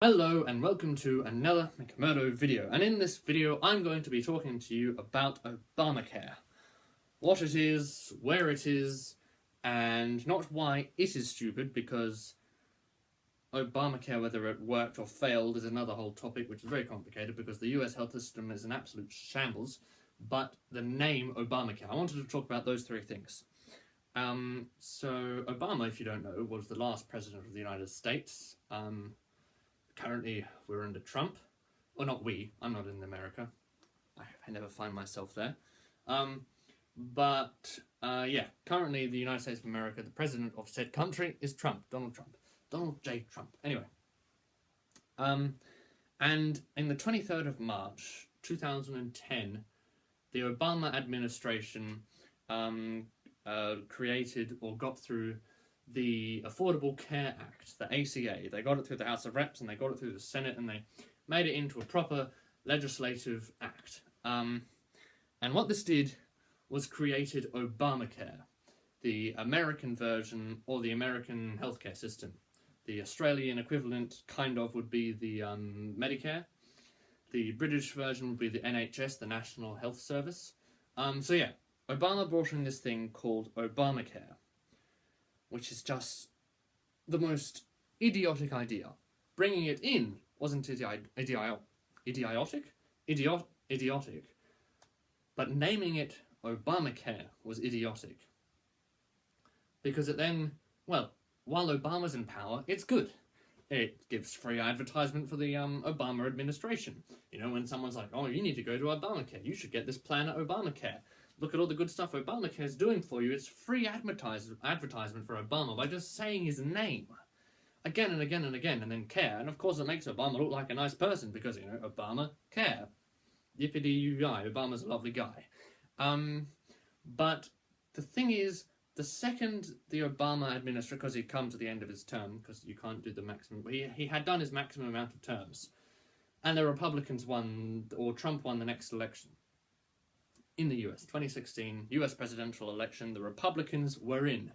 Hello and welcome to another McMurdo video, and in this video I'm going to be talking to you about Obamacare. What it is, where it is, and not why it is stupid, because Obamacare, whether it worked or failed, is another whole topic which is very complicated because the US health system is an absolute shambles, but the name Obamacare, I wanted to talk about those three things. So Obama, if you don't know, was the last president of the United States. Currently, we're under Trump. Well, not we. I'm not in America. I never find myself there. Yeah, currently the United States of America, the president of said country is Trump. Donald Trump. Donald J. Trump. Anyway. And in the 23rd of March, 2010, the Obama administration created or got through the Affordable Care Act, the ACA. They got it through the House of Reps and they got it through the Senate, and they made it into a proper legislative act. And what this did was created Obamacare, the American version, or the American healthcare system. The Australian equivalent kind of would be the Medicare. The British version would be the NHS, the National Health Service. So yeah, Obama brought in this thing called Obamacare, which is just the most idiotic idea. Bringing it in wasn't idiotic, but naming it Obamacare was idiotic. Because it then, well, while Obama's in power, it's good. It gives free advertisement for the Obama administration. You know, when someone's like, oh, you need to go to Obamacare, you should get this plan at Obamacare. Look at all the good stuff Obamacare is doing for you. It's free advertisement for Obama by just saying his name again and again and again, and then care. And of course it makes Obama look like a nice person because, you know, Obamacare. Yippity-yoo-yi, Obama's a lovely guy. But the thing is, the second the Obama administration, because he'd come to the end of his term, because you can't do the maximum, he had done his maximum amount of terms, and the Republicans won, or Trump won the next election. In the US, 2016 US presidential election, the Republicans were in.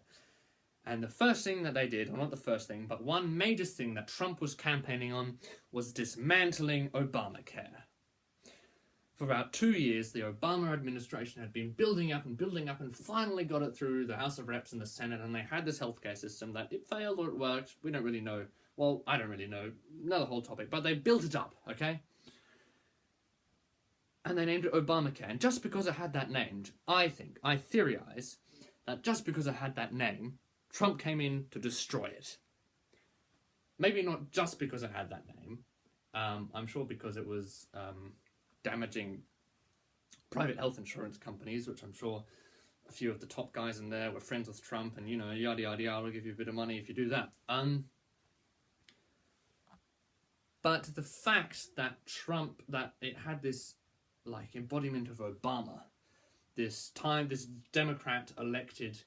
And the first thing that they did, or not the first thing, but one major thing that Trump was campaigning on was dismantling Obamacare. For about 2 years, the Obama administration had been building up and finally got it through the House of Reps and the Senate, and they had this healthcare system that it failed or it worked. We don't really know. Well, I don't really know. Another whole topic, but they built it up, okay? And they named it Obamacare. And just because it had that name, I theorize that just because it had that name, Trump came in to destroy it. Maybe not just because it had that name. I'm sure because it was damaging private health insurance companies, which I'm sure a few of the top guys in there were friends with Trump, and, you know, yada yada yada, I'll give you a bit of money if you do that. But the fact that that it had this like embodiment of Obama, this Democrat elected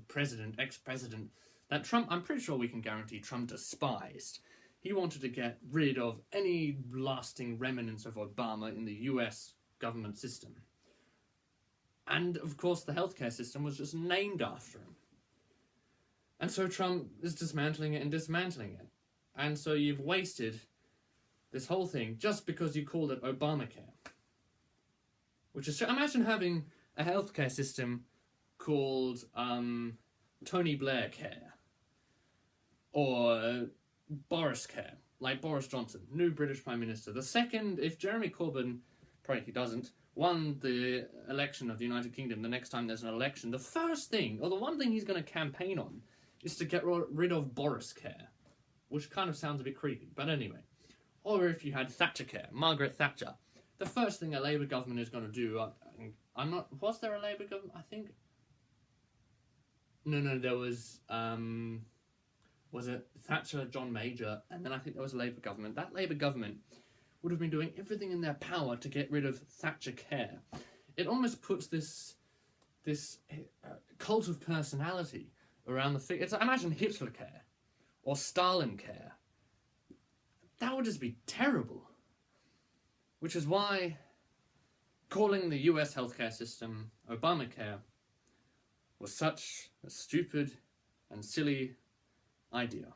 president, ex-president, that Trump, I'm pretty sure we can guarantee Trump despised. He wanted to get rid of any lasting remnants of Obama in the US government system. And of course the healthcare system was just named after him. And so Trump is dismantling it and dismantling it. And so you've wasted this whole thing just because you called it Obamacare. Which is, imagine having a healthcare system called Tony Blair Care. Or Boris Care, like Boris Johnson, new British Prime Minister. The second, if Jeremy Corbyn, probably he doesn't, won the election of the United Kingdom, the next time there's an election, the first thing, or the one thing he's going to campaign on, is to get rid of Boris Care. Which kind of sounds a bit creepy, but anyway. Or if you had Thatcher Care, Margaret Thatcher. The first thing a Labour government is going to do, was there a Labour government? I think, no, there was it Thatcher, John Major, and then I think there was a Labour government. That Labour government would have been doing everything in their power to get rid of Thatcher Care. It almost puts this cult of personality around the figure. Imagine Hitler Care, or Stalin Care. That would just be terrible. Which is why calling the US healthcare system Obamacare was such a stupid and silly idea.